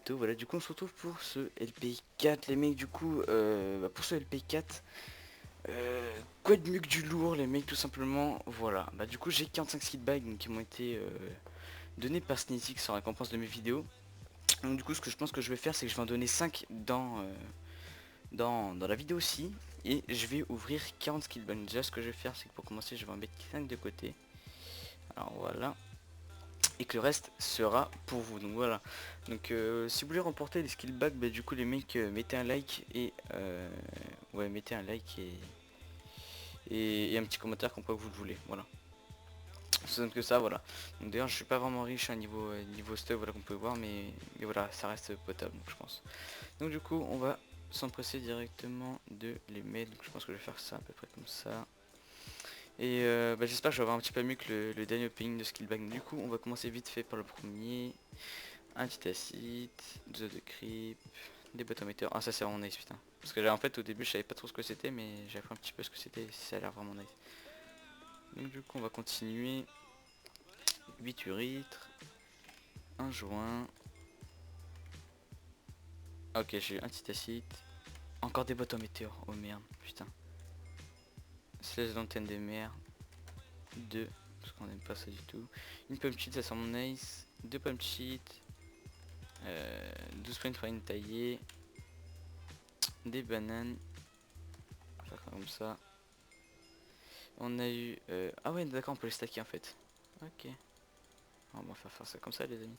Toto. Voilà, du coup on se retrouve pour ce LP4 les mecs. Du coup pour ce LP4 quoi de mieux que du lourd les mecs, tout simplement. Voilà, bah du coup j'ai 45 skillbags donc, qui m'ont été donnés par Sneezy en récompense de mes vidéos. Donc du coup ce que je pense que je vais faire, c'est que je vais en donner 5 dans la vidéo aussi. Et je vais ouvrir 40 skillbags. Déjà ce que je vais faire, c'est que pour commencer je vais en mettre 5 de côté. Alors voilà, et que le reste sera pour vous. Donc voilà, donc si vous voulez remporter les skill bags, bah, du coup les mecs, mettez un like et ouais, mettez un like et un petit commentaire comme quoi vous le voulez. Voilà, c'est simple que ça. Voilà, donc d'ailleurs je suis pas vraiment riche à niveau stuff, voilà, qu'on peut voir, mais voilà, ça reste potable donc, je pense. Donc du coup on va s'empresser directement de les mettre. Donc je pense que je vais faire ça à peu près comme ça. Et bah, j'espère que je vais avoir un petit peu mieux que le dernier opening de skill bag. Du coup on va commencer vite fait par le premier. Un petit acide, 2 œufs de creep, des bottométers. Ah ça c'est vraiment nice putain. Parce que là en fait au début je savais pas trop ce que c'était, mais j'ai appris un petit peu ce que c'était et ça a l'air vraiment nice. Donc du coup on va continuer. 8 urètres, un joint. Ok, j'ai eu un petit acide. Encore des bottométers, oh merde, putain. 16 lanternes de mer, 2, parce qu'on aime pas ça du tout. Une pomme cheat, ça sent mon nice. 2 pommes cheat, 12 points de farine taillée, des bananes, on va faire comme ça. On a eu... Ah ouais d'accord, on peut les stacker en fait. Ok. On va faire ça comme ça les amis.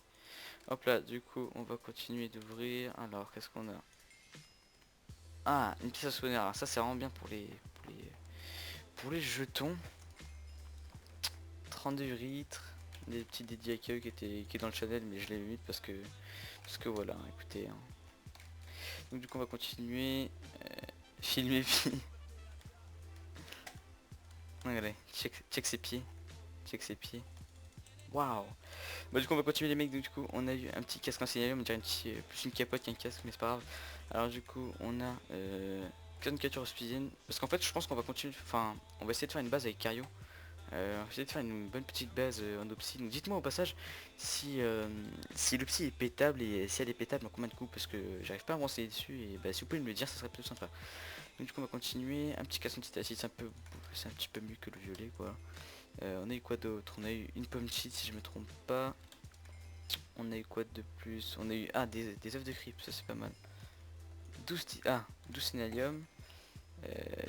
Hop là, du coup on va continuer d'ouvrir. Alors qu'est-ce qu'on a? Ah, une pièce à souvenir. Alors ça c'est vraiment bien pour les jetons. 32 litres. Des petits dédits à qui est dans le channel, mais je l'ai mis parce que voilà, écoutez. Hein. Donc du coup on va continuer. Filmer puis. Regardez, check ses pieds. Check ses pieds. Waouh. Bah du coup on va continuer les mecs. Donc du coup on a eu un petit casque en signalium, on dirait plus une capote qu'un casque, mais c'est pas grave. Alors du coup on a plein de captures obsidienne. Parce qu'en fait je pense qu'on va continuer, enfin on va essayer de faire une base avec Cario. On va essayer de faire une bonne petite base en opsie. Donc dites-moi au passage si l'opsie est pétable, et si elle est pétable en combien de coups, parce que j'arrive pas à me renseigner dessus, et bah si vous pouvez me le dire ça serait plutôt sympa. Donc du coup on va continuer. Un petit casque anti-acide, c'est un petit peu mieux que le violet quoi. On a eu quoi d'autre? On a eu une pomme cheat si je me trompe pas. On a eu quoi de plus? On a eu des œufs de creep, ça c'est pas mal. 12 synalium,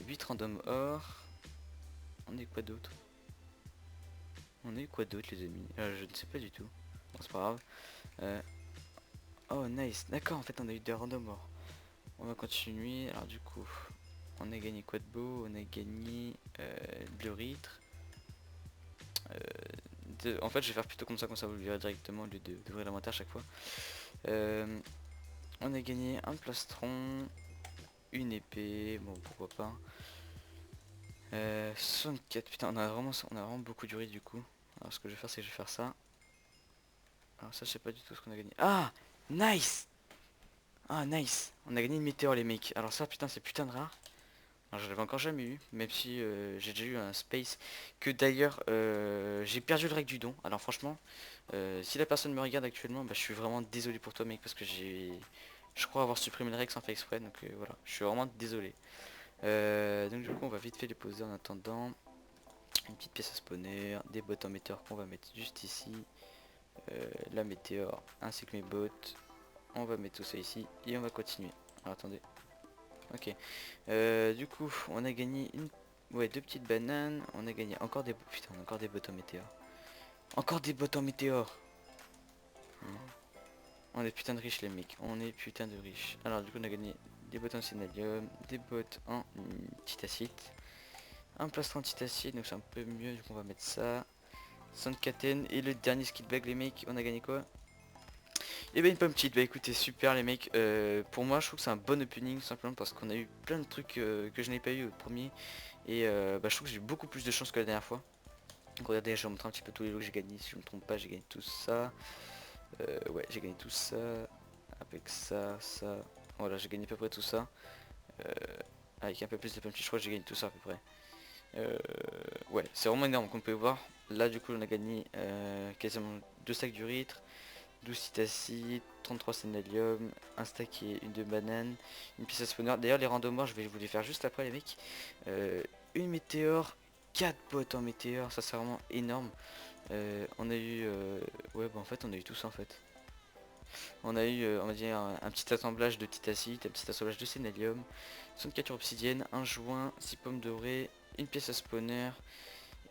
8 random or. On a eu quoi d'autre? On a eu quoi d'autre les amis? Je ne sais pas du tout. Bon, c'est pas grave. Oh nice, d'accord, en fait on a eu des random or. On va continuer. Alors du coup on a gagné quoi de beau? On a gagné de l'urètre. En fait je vais faire plutôt comme ça vous le verrez directement au lieu d'ouvrir l'inventaire à chaque fois. On a gagné un plastron, une épée, bon pourquoi pas. 64, putain on a vraiment beaucoup d'urètre du coup. Alors ce que je vais faire c'est que je vais faire ça. Alors ça je sais pas du tout ce qu'on a gagné. Ah nice. Ah nice. On a gagné une météore les mecs. Alors ça putain c'est putain de rare. Alors je l'avais encore jamais eu, même si j'ai déjà eu un space. Que d'ailleurs j'ai perdu le règle du don. Alors franchement si la personne me regarde actuellement, bah, je suis vraiment désolé pour toi mec, parce que je crois avoir supprimé le règle sans faire exprès. Donc voilà, je suis vraiment désolé. Donc du coup on va vite fait les poser en attendant. Une petite pièce à spawner, des bottes en météore qu'on va mettre juste ici. La météore ainsi que mes bottes. On va mettre tout ça ici et on va continuer. Alors attendez. Ok. Du coup on a gagné deux petites bananes. On a gagné encore des... Putain, encore des bottes en météore. Encore des bottes en météore. On est putain de riches les mecs. On est putain de riches. Alors du coup on a gagné des bottes en synalium, des bottes en titacite. Un plastron antitacide, donc c'est un peu mieux, donc on va mettre ça. 64 et le dernier skill bag les mecs, on a gagné quoi? Et ben une pomme cheat, bah écoutez super les mecs, pour moi je trouve que c'est un bon opening simplement parce qu'on a eu plein de trucs que je n'ai pas eu au premier. Et bah, je trouve que j'ai eu beaucoup plus de chance que la dernière fois. Donc regardez, je vais vous montrer un petit peu tous les lots que j'ai gagné, si je me trompe pas j'ai gagné tout ça. Ouais j'ai gagné tout ça, avec ça, ça, voilà j'ai gagné à peu près tout ça. Avec un peu plus de pomme cheat, je crois que j'ai gagné tout ça à peu près. Ouais, c'est vraiment énorme comme vous pouvez voir. Là du coup on a gagné quasiment 2 stacks d'urètre, 12 titacite, 33 sénalium, un stack et une de banane, une pièce à spawner. D'ailleurs les randomers je vais vous les faire juste après les mecs. Une météore, 4 bottes en météore, ça c'est vraiment énorme. On a eu ouais bah en fait on a eu tout ça en fait. On a eu on va dire un petit assemblage de titacite, un petit assemblage de sénalium, 64 obsidienne, un joint, 6 pommes dorées, une pièce à spawner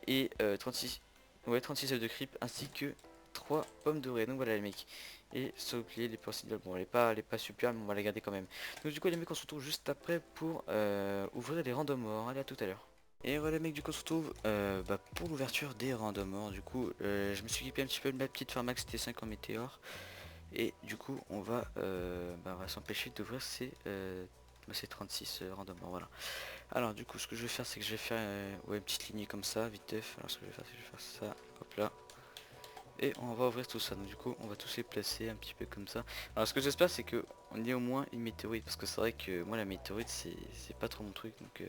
et 36 œufs de creep ainsi que 3 pommes dorées. Donc voilà les mecs. Et sans oublier les possibles. Bon elle est pas super mais on va la garder quand même. Donc du coup les mecs on se retrouve juste après pour ouvrir les randomors. Allez à tout à l'heure. Et voilà les mecs, du coup on se retrouve pour l'ouverture des randomors. Du coup je me suis équipé un petit peu de ma petite Pharmax T5 en météore. Et du coup on va s'empêcher d'ouvrir ces 36 randomors. Voilà. Alors du coup ce que je vais faire c'est que je vais faire une petite lignée comme ça, viteuf. Alors ce que je vais faire c'est que je vais faire ça, hop là. Et on va ouvrir tout ça, donc du coup on va tous les placer un petit peu comme ça. Alors ce que j'espère c'est que on ait au moins une météorite, parce que c'est vrai que moi la météorite c'est pas trop mon truc, donc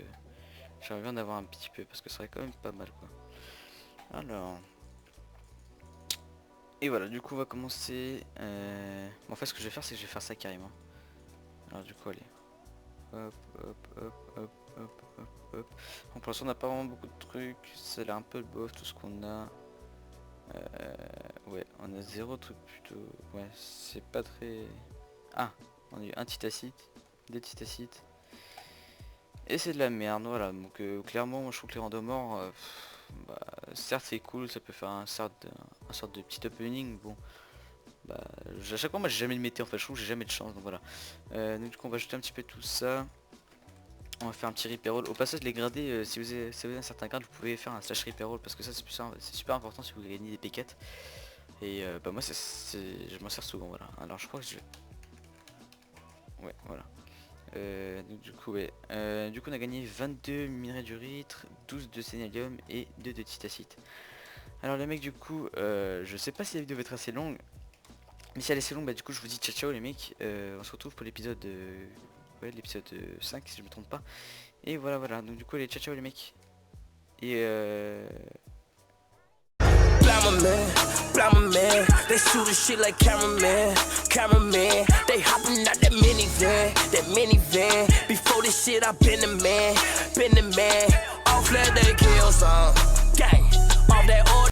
j'aimerais bien en avoir un petit peu, parce que ça serait quand même pas mal quoi. Alors... Et voilà, du coup on va commencer... Bon, en fait ce que je vais faire c'est que je vais faire ça carrément. Alors du coup allez. Hop, hop, hop, hop, hop, hop, hop. Bon, pour l'instant on n'a pas vraiment beaucoup de trucs, c'est là un peu le bof tout ce qu'on a. Ouais, on a 0 truc plutôt. Ouais, c'est pas très... Ah, on a eu un titacite, des titacites. Et c'est de la merde, voilà. Donc clairement, moi je trouve que les randomors, certes c'est cool, ça peut faire un sorte de petit opening. Bon, à chaque fois moi j'ai jamais de météo en fait, je trouve que j'ai jamais de chance, donc voilà. Donc du coup on va jeter un petit peu tout ça. On va faire un petit repair-roll. Au passage les gradés, si vous avez un certain grade, vous pouvez faire un slash repair-roll parce que ça c'est super important si vous voulez gagner des P4. Et moi je m'en sers souvent, voilà. Alors je crois que je... Ouais, voilà. Donc, du coup on a gagné 22 minerais d'urître, 12 de sénalium et 2 de titacite. Alors les mecs du coup, je sais pas si la vidéo va être assez longue. Mais si elle est assez longue, du coup je vous dis ciao ciao les mecs. On se retrouve pour l'épisode l'épisode 5 si je me trompe pas. Et voilà, donc du coup allez ciao ciao les mecs. Et Blammer, they shootin' shit like cameraman. They hopping out that minivan. Before this shit, I been the man. Off let they kill some, gang. Off that order.